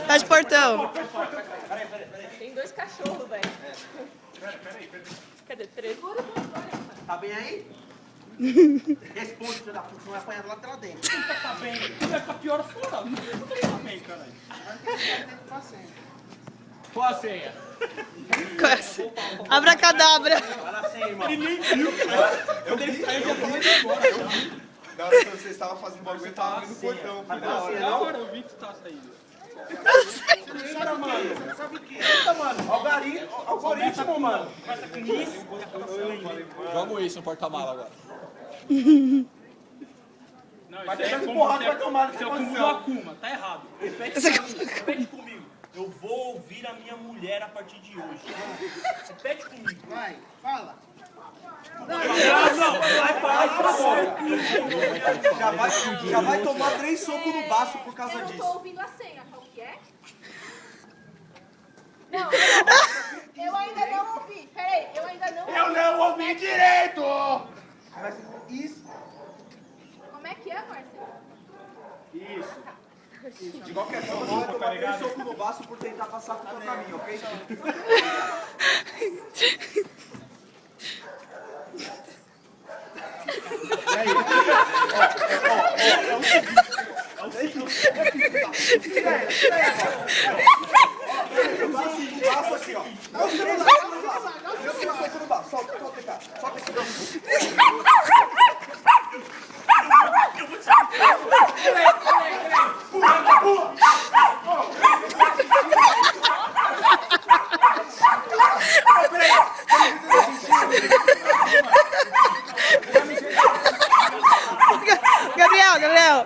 Fecha o portão. Tem 2 cachorros, velho. Cadê? 3? Tá bem aí? Responde, filho da puta, não vai apanhar lá dentro. Tá bem. Se vai ficar pior fora. Não tá bem, caralho. Qual a senha? Abracadabra. Fala assim, irmão. Ele nem viu, cara. Eu dei sair já falei agora. Na hora que você estava fazendo bagulho, eu tava abrindo o portão. Mas filho. fala assim, Não, não? cara, eu vi que tu tá saindo. Cara, mano, você sabe o que é? Eita, mano, algoritmo, mano. Começa com isso. Joga isso no porta-mala agora. Não, Vai isso aí deixar é de como porrada, você- vai tomar Seu nessa cúmulo posição. Akuma, tá errado. Repete comigo. Eu vou ouvir a minha mulher a partir de hoje. Repete comigo. Vai, fala. Já vai tomar 3 socos no baço por causa Eu não tô disso. ouvindo a senha, qual que é? Não, eu ainda não ouvi. Peraí, eu ainda não ouvi. Eu não ouvi direito! Vai ser isso. Como é que é, Marcelo? De qualquer forma, você vai tomar 3 socos no baço por tentar passar pro teu caminho, ok? Baço assim, ó. Dá os 3 socos no baço. Dá os 3 socos no baço. Solta, cá. Solta esse braço. Gabriel.